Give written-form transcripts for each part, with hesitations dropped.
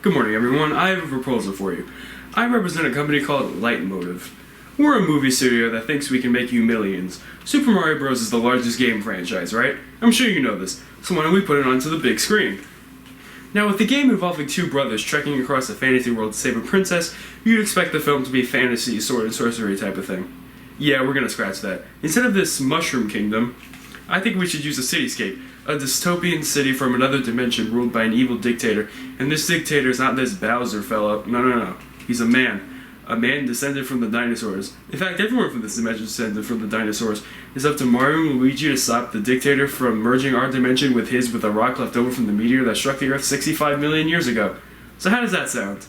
Good morning, everyone. I have a proposal for you. I represent a company called Lightmotive. We're a movie studio that thinks we can make you millions. Super Mario Bros. Is the largest game franchise, right? I'm sure you know this, so why don't we put it onto the big screen? Now, with the game involving two brothers trekking across a fantasy world to save a princess, you'd expect the film to be fantasy, sword and sorcery type of thing. Yeah, we're gonna scratch that. Instead of this mushroom kingdom, I think we should use a cityscape. A dystopian city from another dimension ruled by an evil dictator. And this dictator's not this Bowser fellow. No. He's a man. A man descended from the dinosaurs. In fact, everyone from this dimension descended from the dinosaurs. It's up to Mario and Luigi to stop the dictator from merging our dimension with his with a rock left over from the meteor that struck the Earth 65 million years ago. So how does that sound?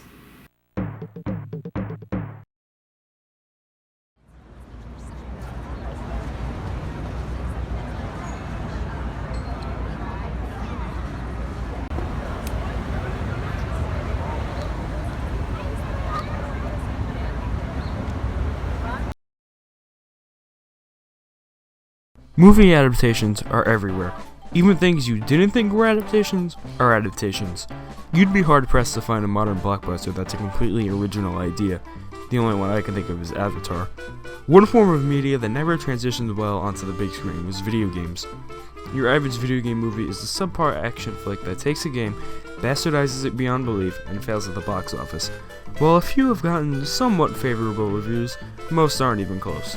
Movie adaptations are everywhere. Even things you didn't think were adaptations are adaptations. You'd be hard-pressed to find a modern blockbuster that's a completely original idea. The only one I can think of is Avatar. One form of media that never transitioned well onto the big screen was video games. Your average video game movie is a subpar action flick that takes a game, bastardizes it beyond belief, and fails at the box office. While a few have gotten somewhat favorable reviews, most aren't even close.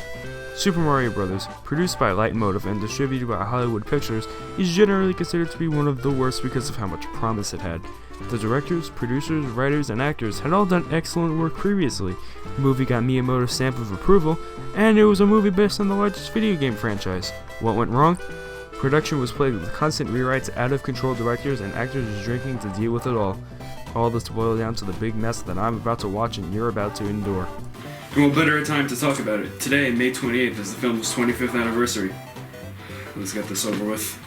Super Mario Bros., produced by Lightmotive and distributed by Hollywood Pictures, is generally considered to be one of the worst because of how much promise it had. The directors, producers, writers, and actors had all done excellent work previously. The movie got Miyamoto's stamp of approval, and it was a movie based on the largest video game franchise. What went wrong? Production was plagued with constant rewrites, out-of-control directors, and actors drinking to deal with it all. All this boiled down to the big mess that I'm about to watch and you're about to endure. And what better time to talk about it? Today, May 28th, is the film's 25th anniversary. Let's get this over with.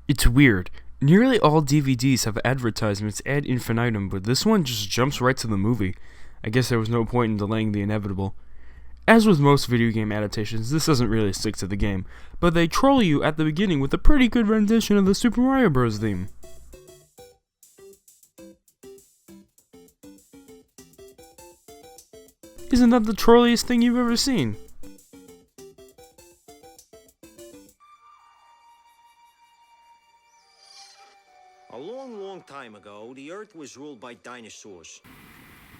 It's weird. Nearly all DVDs have advertisements ad infinitum, but this one just jumps right to the movie. I guess there was no point in delaying the inevitable. As with most video game adaptations, this doesn't really stick to the game, but they troll you at the beginning with a pretty good rendition of the Super Mario Bros. Theme. Isn't that the trolliest thing you've ever seen? A long time ago, the Earth was ruled by dinosaurs.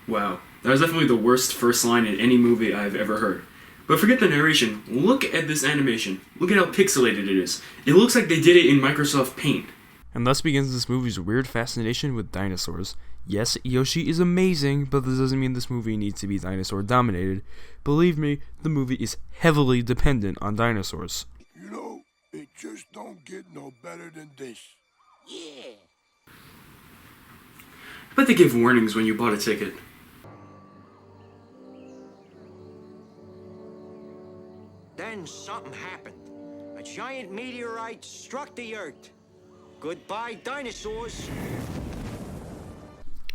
Wow, that was definitely the worst first line in any movie I've ever heard. But forget the narration, look at this animation. Look at how pixelated it is. It looks like they did it in Microsoft Paint. And thus begins this movie's weird fascination with dinosaurs. Yes, Yoshi is amazing, but this doesn't mean this movie needs to be dinosaur dominated. Believe me, the movie is heavily dependent on dinosaurs. You know, it just don't get no better than this. Yeah. But they give warnings when you bought a ticket. Then something happened. A giant meteorite struck the Earth. Goodbye, dinosaurs.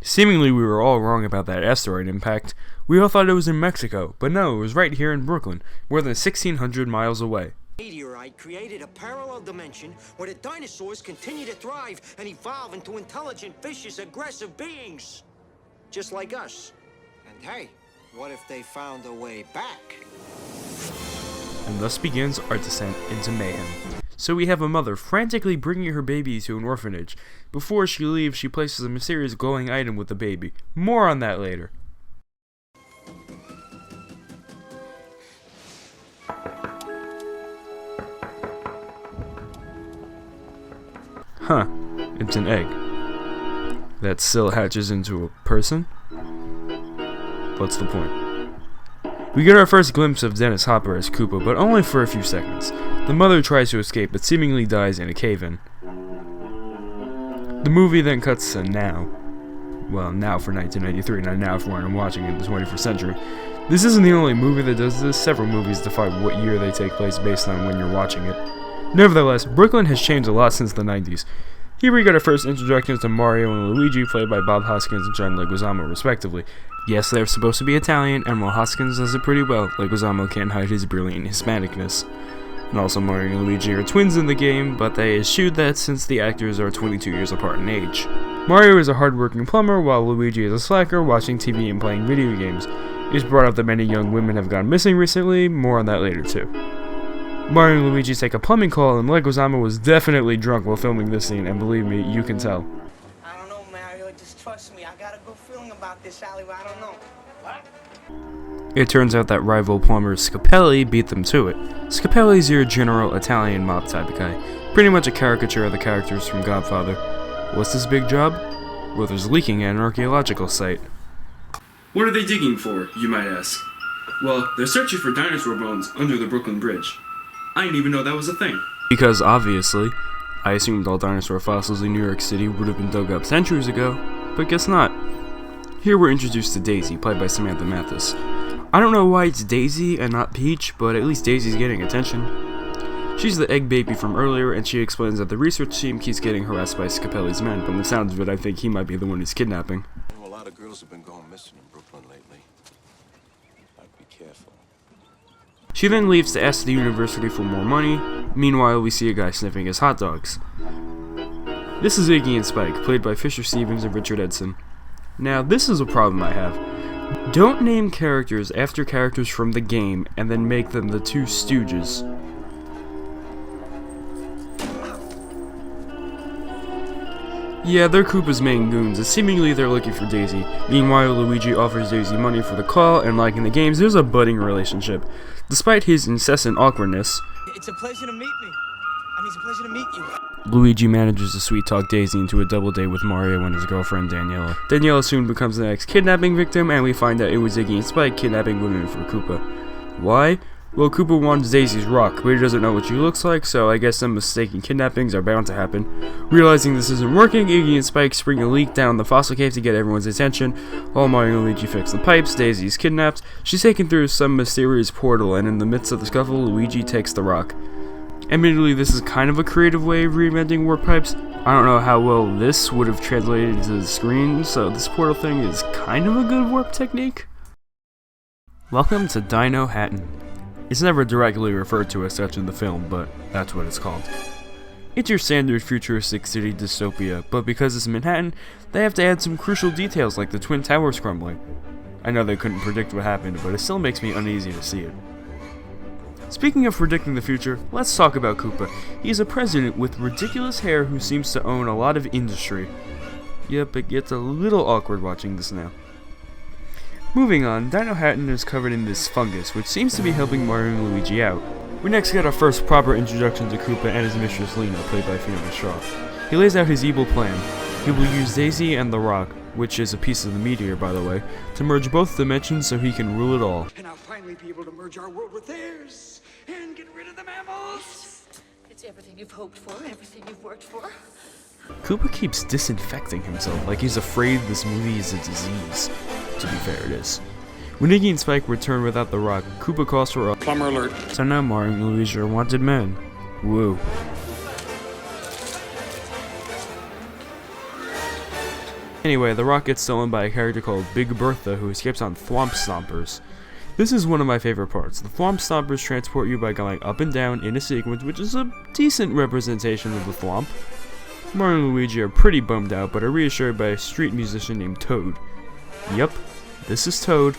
Seemingly we were all wrong about that asteroid impact. We all thought it was in Mexico, but no, it was right here in Brooklyn, more than 1,600 miles away. Meteorite created a parallel dimension where the dinosaurs continue to thrive and evolve into intelligent, vicious, aggressive beings. Just like us. And hey, what if they found a way back? And thus begins our descent into mayhem. So we have a mother frantically bringing her baby to an orphanage. Before she leaves, she places a mysterious glowing item with the baby. More on that later. Huh, it's an egg. That still hatches into a person? What's the point? We get our first glimpse of Dennis Hopper as Koopa, but only for a few seconds. The mother tries to escape, but seemingly dies in a cave-in. The movie then cuts to now. Well, now for 1993, not now for when I'm watching it in the 21st century. This isn't the only movie that does this. Several movies define what year they take place based on when you're watching it. Nevertheless, Brooklyn has changed a lot since the 90s. Here we got our first introductions to Mario and Luigi, played by Bob Hoskins and John Leguizamo, respectively. Yes, they're supposed to be Italian, and while Hoskins does it pretty well, Leguizamo can't hide his brilliant Hispanicness. And also, Mario and Luigi are twins in the game, but they eschewed that since the actors are 22 years apart in age. Mario is a hard-working plumber, while Luigi is a slacker watching TV and playing video games. It's brought up that many young women have gone missing recently, more on that later too. Mario and Luigi take a plumbing call, and Leguizamo was definitely drunk while filming this scene, and believe me, you can tell. I don't know, Mario, just trust me. I got a good feeling about this alleyway. I don't know. What? It turns out that rival plumber Scapelli beat them to it. Scapelli's your general Italian mob type of guy, pretty much a caricature of the characters from Godfather. What's his big job? Well, there's leaking at an archaeological site. What are they digging for, you might ask? Well, they're searching for dinosaur bones under the Brooklyn Bridge. I didn't even know that was a thing. Because, obviously, I assumed all dinosaur fossils in New York City would have been dug up centuries ago, but guess not. Here we're introduced to Daisy, played by Samantha Mathis. I don't know why it's Daisy and not Peach, but at least Daisy's getting attention. She's the egg baby from earlier, and she explains that the research team keeps getting harassed by Scapelli's men. From the sounds of it, I think he might be the one who's kidnapping. A lot of girls have been going missing in Brooklyn lately. I'd be careful. She then leaves to ask the university for more money. Meanwhile, we see a guy sniffing his hot dogs. This is Iggy and Spike, played by Fisher Stevens and Richard Edson. Now, this is a problem I have. Don't name characters after characters from the game and then make them the Two Stooges. Yeah, they're Koopa's main goons, and seemingly they're looking for Daisy. Meanwhile, Luigi offers Daisy money for the call, and like in the games, there's a budding relationship. Despite his incessant awkwardness, It's a pleasure to meet me. I mean, it's a pleasure to meet you. Luigi manages to sweet-talk Daisy into a double date with Mario and his girlfriend Daniela. Daniela soon becomes the next kidnapping victim, and we find out it was Iggy and Spike kidnapping women for Koopa. Why? Well, Koopa wants Daisy's rock, but he doesn't know what she looks like, so I guess some mistaken kidnappings are bound to happen. Realizing this isn't working, Iggy and Spike spring a leak down the fossil cave to get everyone's attention. While Mario and Luigi fix the pipes, Daisy is kidnapped. She's taken through some mysterious portal, and in the midst of the scuffle, Luigi takes the rock. Admittedly, this is kind of a creative way of reinventing warp pipes. I don't know how well this would have translated to the screen, so this portal thing is kind of a good warp technique. Welcome to Dinohattan. It's never directly referred to as such in the film, but that's what it's called. It's your standard futuristic city dystopia, but because it's Manhattan, they have to add some crucial details like the Twin Towers crumbling. I know they couldn't predict what happened, but it still makes me uneasy to see it. Speaking of predicting the future, let's talk about Koopa. He's a president with ridiculous hair who seems to own a lot of industry. Yep, it gets a little awkward watching this now. Moving on, Dinohattan is covered in this fungus, which seems to be helping Mario and Luigi out. We next get our first proper introduction to Koopa and his mistress Lena, played by Fiona Shaw. He lays out his evil plan. He will use Daisy and the Rock, which is a piece of the meteor by the way, to merge both dimensions so he can rule it all. And I'll finally be able to merge our world with theirs and get rid of the mammals. It's everything you've hoped for, everything you've worked for. Koopa keeps disinfecting himself like he's afraid this movie is a disease. To be fair, it is. When Iggy and Spike return without the Rock, Koopa calls for a Plumber alert. So now Mario and Luigi are wanted men. Woo. Anyway, the Rock gets stolen by a character called Big Bertha who escapes on Thwomp Stompers. This is one of my favorite parts. The Thwomp Stompers transport you by going up and down in a sequence, which is a decent representation of the Thwomp. Mario and Luigi are pretty bummed out, but are reassured by a street musician named Toad. Yup, this is Toad.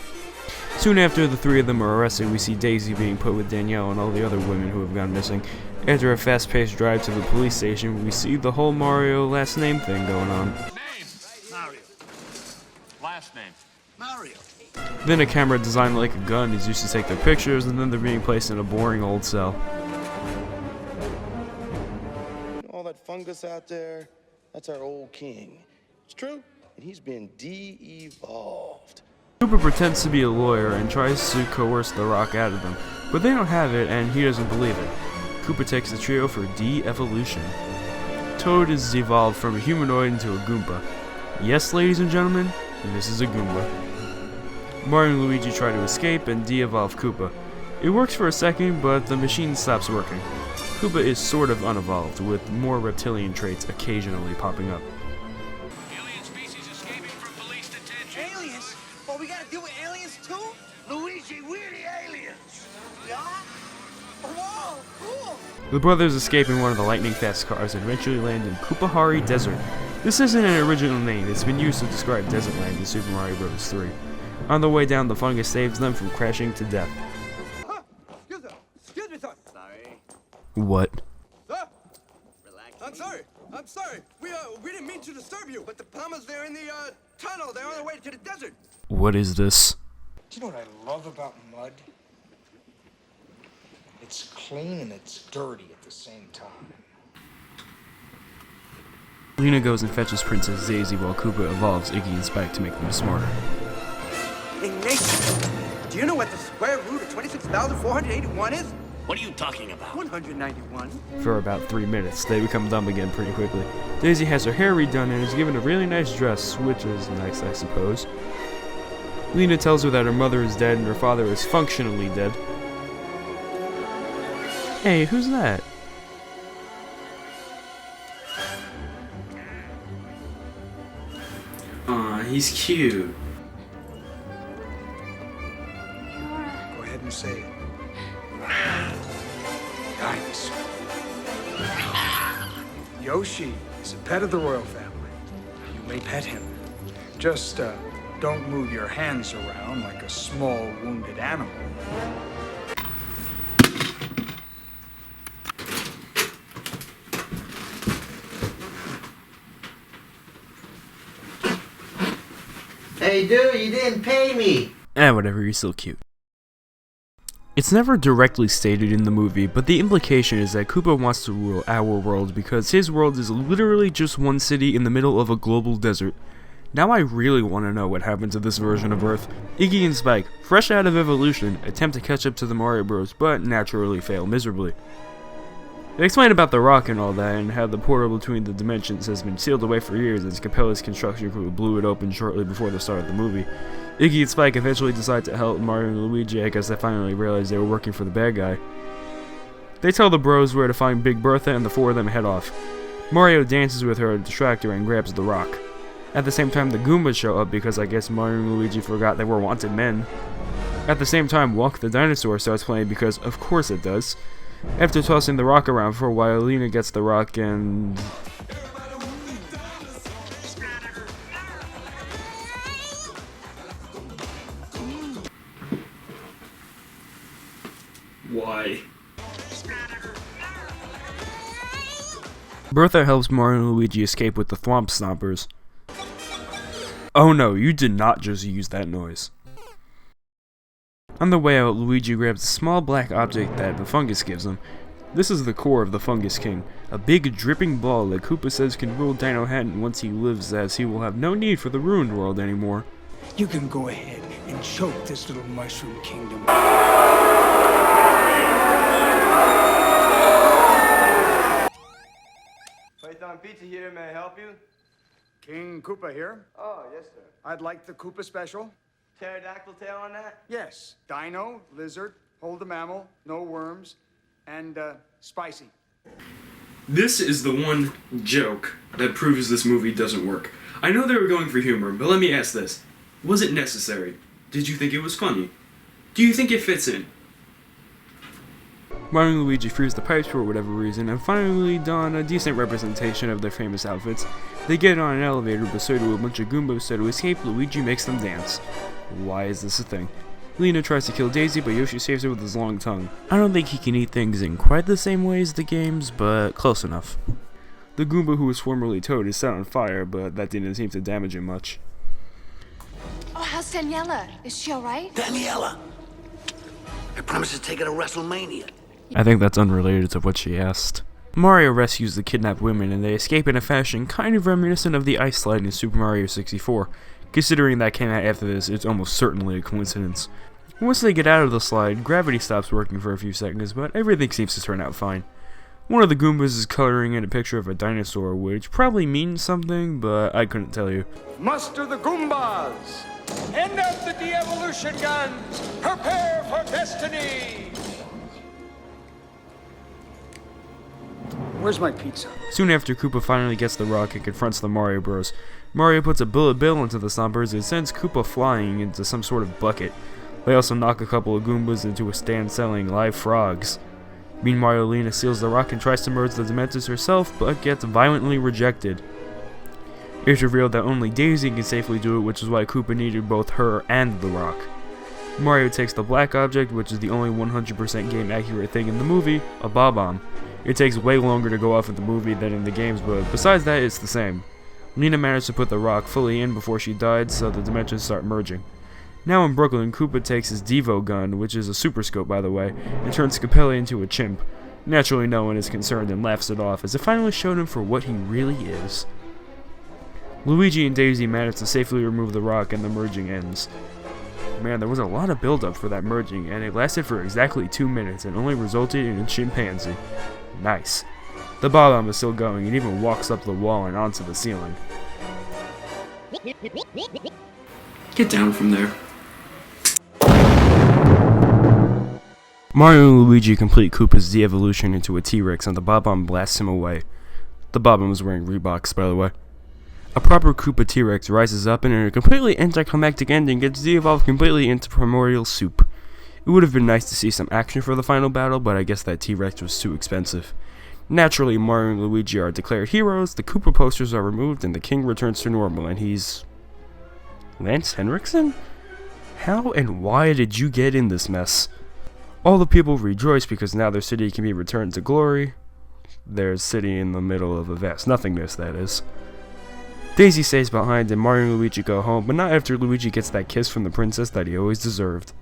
Soon after the three of them are arrested, we see Daisy being put with Danielle and all the other women who have gone missing. After a fast-paced drive to the police station, we see the whole Mario last name thing going on. Name? Mario. Last name? Mario. Then a camera designed like a gun is used to take their pictures, and then they're being placed in a boring old cell. All that fungus out there, that's our old king. It's true, and he's been de-evolved. Koopa pretends to be a lawyer and tries to coerce the Rock out of them, but they don't have it and he doesn't believe it. Koopa takes the trio for de-evolution. Toad is evolved from a humanoid into a Goomba. Yes, ladies and gentlemen, this is a Goomba. Mario and Luigi try to escape and de-evolve Koopa. It works for a second, but the machine stops working. Koopa is sort of unevolved, with more reptilian traits occasionally popping up. Alien species escaping from police detention. Aliens? Oh, we gotta deal with aliens too? Luigi, we're the aliens! Yeah? Whoa, cool! The brothers escape in one of the lightning-fast cars and eventually land in Koopahari Desert. This isn't an original name, it's been used to describe Desert Land in Super Mario Bros. 3. On the way down, the fungus saves them from crashing to death. Excuse me, sir. Sorry. What? Sir? Relax. I'm sorry. We didn't mean to disturb you, but the plumbers, they're in the, tunnel. They're on their way to the desert. What is this? Do you know what I love about mud? It's clean and it's dirty at the same time. Lena goes and fetches Princess Daisy while Koopa evolves Iggy and Spike to make them smarter. Hey, Nathan, do you know what the square root of 26,481 is? What are you talking about? 191. For about 3 minutes, they become dumb again pretty quickly. Daisy has her hair redone and is given a really nice dress, which is nice, I suppose. Lena tells her that her mother is dead and her father is functionally dead. Hey, who's that? Aw, he's cute. Go ahead and say it. Dinosaur. Yoshi is a pet of the royal family. You may pet him. Just, don't move your hands around like a small wounded animal. Hey, dude, you didn't pay me. Whatever, you're still cute. It's never directly stated in the movie, but the implication is that Koopa wants to rule our world because his world is literally just one city in the middle of a global desert. Now I really want to know what happened to this version of Earth. Iggy and Spike, fresh out of evolution, attempt to catch up to the Mario Bros, but naturally fail miserably. They explain about the rock and all that, and how the portal between the dimensions has been sealed away for years as Capella's construction crew blew it open shortly before the start of the movie. Iggy and Spike eventually decide to help Mario and Luigi. I guess they finally realized they were working for the bad guy. They tell the bros where to find Big Bertha and the four of them head off. Mario dances with her to distract her and grabs the rock. At the same time, the Goombas show up because I guess Mario and Luigi forgot they were wanted men. At the same time, Walk the Dinosaur starts playing because of course it does. After tossing the rock around for a while, Lena gets the rock and... Why? Bertha helps Mario and Luigi escape with the Thwomp Stompers. Oh no, you did not just use that noise. On the way out, Luigi grabs a small black object that the fungus gives him. This is the core of the Fungus King, a big dripping ball that Koopa says can rule Dinohattan once he lives, as he will have no need for the ruined world anymore. You can go ahead and choke this little mushroom kingdom. Python Pizza here, may I help you? King Koopa here. Oh, yes, sir. I'd like the Koopa special. Pterodactyl tail on that? Yes, dino, lizard, hold a mammal, no worms, and spicy. This is the one joke that proves this movie doesn't work. I know they were going for humor, but let me ask this. Was it necessary? Did you think it was funny? Do you think it fits in? Mario and Luigi freeze the pipes for whatever reason, and finally don a decent representation of their famous outfits. They get on an elevator, but so do a bunch of Goombas, so to escape, Luigi makes them dance. Why is this a thing? Lena tries to kill Daisy, but Yoshi saves her with his long tongue. I don't think he can eat things in quite the same way as the games, but close enough. The Goomba who was formerly Toad is set on fire, but that didn't seem to damage him much. Oh, how's Daniela? Is she alright? Daniela! I promise to take her to WrestleMania. I think that's unrelated to what she asked. Mario rescues the kidnapped women, and they escape in a fashion kind of reminiscent of the ice slide in Super Mario 64. Considering that came out after this, it's almost certainly a coincidence. Once they get out of the slide, gravity stops working for a few seconds, but everything seems to turn out fine. One of the Goombas is coloring in a picture of a dinosaur, which probably means something, but I couldn't tell you. Muster the Goombas! End up the de-evolution guns! Prepare for destiny! Where's my pizza? Soon after Koopa finally gets the rock and confronts the Mario Bros, Mario puts a bullet bill into the Stompers and sends Koopa flying into some sort of bucket. They also knock a couple of Goombas into a stand selling live frogs. Meanwhile, Lena steals the rock and tries to merge the Dementors herself, but gets violently rejected. It's revealed that only Daisy can safely do it, which is why Koopa needed both her and the rock. Mario takes the black object, which is the only 100% game accurate thing in the movie, a Bob-omb. It takes way longer to go off in the movie than in the games, but besides that, it's the same. Lena managed to put the rock fully in before she died, so the dimensions start merging. Now in Brooklyn, Koopa takes his Devo gun, which is a super scope by the way, and turns Capelli into a chimp. Naturally, no one is concerned and laughs it off, as it finally showed him for what he really is. Luigi and Daisy manage to safely remove the rock and the merging ends. Man, there was a lot of build-up for that merging, and it lasted for exactly 2 minutes and only resulted in a chimpanzee. Nice. The Bob-omb is still going and even walks up the wall and onto the ceiling. Get down from there. Mario and Luigi complete Koopa's de-evolution into a T-Rex and the Bob-omb blasts him away. The Bob-omb was wearing Reeboks, by the way. A proper Koopa T-Rex rises up and in a completely anticlimactic ending gets de-evolved completely into primordial soup. It would have been nice to see some action for the final battle, but I guess that T-Rex was too expensive. Naturally, Mario and Luigi are declared heroes, the Koopa posters are removed, and the king returns to normal, and he's... Lance Henriksen? How and why did you get in this mess? All the people rejoice because now their city can be returned to glory. Their city in the middle of a vast nothingness, that is. Daisy stays behind and Mario and Luigi go home, but not after Luigi gets that kiss from the princess that he always deserved.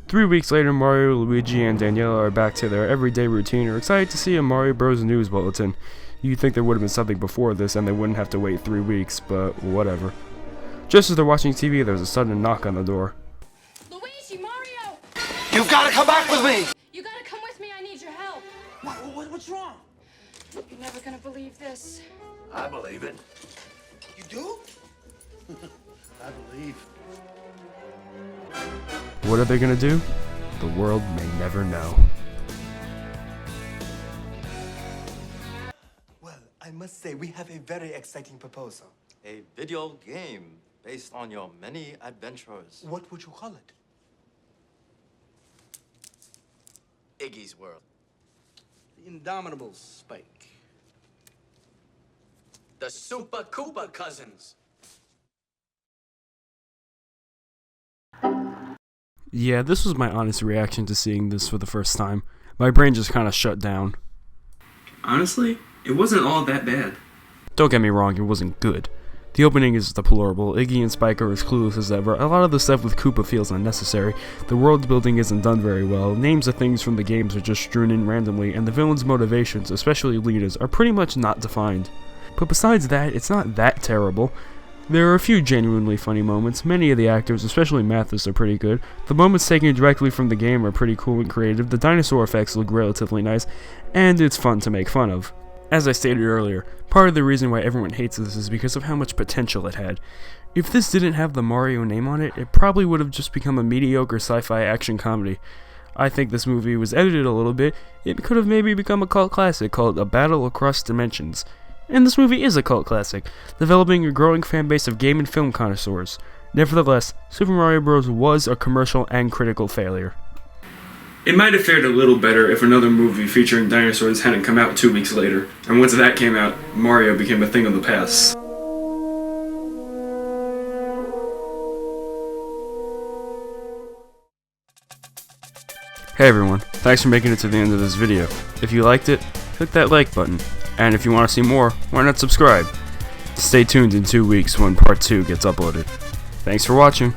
3 weeks later, Mario, Luigi, and Daniela are back to their everyday routine and are excited to see a Mario Bros. News bulletin. You'd think there would have been something before this and they wouldn't have to wait 3 weeks, but whatever. Just as they're watching TV, there's a sudden knock on the door. Luigi, Mario! You've got to come back with me! You gotta come with me, I need your help. What's wrong? You're never gonna believe this. I believe it. You do? I believe. What are they gonna do? The world may never know. Well, I must say we have a very exciting proposal. A video game based on your many adventures. What would you call it? Iggy's World. The Indomitable Spike. The Super Koopa Cousins. Yeah, this was my honest reaction to seeing this for the first time. My brain just kind of shut down. Honestly, it wasn't all that bad. Don't get me wrong, it wasn't good. The opening is deplorable, Iggy and Spike are as clueless as ever, a lot of the stuff with Koopa feels unnecessary, the world building isn't done very well, names of things from the games are just strewn in randomly, and the villain's motivations, especially Lena's, are pretty much not defined. But besides that, it's not that terrible. There are a few genuinely funny moments, many of the actors, especially Mathis, are pretty good, the moments taken directly from the game are pretty cool and creative, the dinosaur effects look relatively nice, and it's fun to make fun of. As I stated earlier, part of the reason why everyone hates this is because of how much potential it had. If this didn't have the Mario name on it, it probably would have just become a mediocre sci-fi action comedy. I think this movie was edited a little bit, it could have maybe become a cult classic called A Battle Across Dimensions. And this movie is a cult classic, developing a growing fan base of game and film connoisseurs. Nevertheless, Super Mario Bros. Was a commercial and critical failure. It might have fared a little better if another movie featuring dinosaurs hadn't come out 2 weeks later, and once that came out, Mario became a thing of the past. Hey everyone, thanks for making it to the end of this video. If you liked it, click that like button, and if you want to see more, why not subscribe? Stay tuned in 2 weeks when part 2 gets uploaded. Thanks for watching.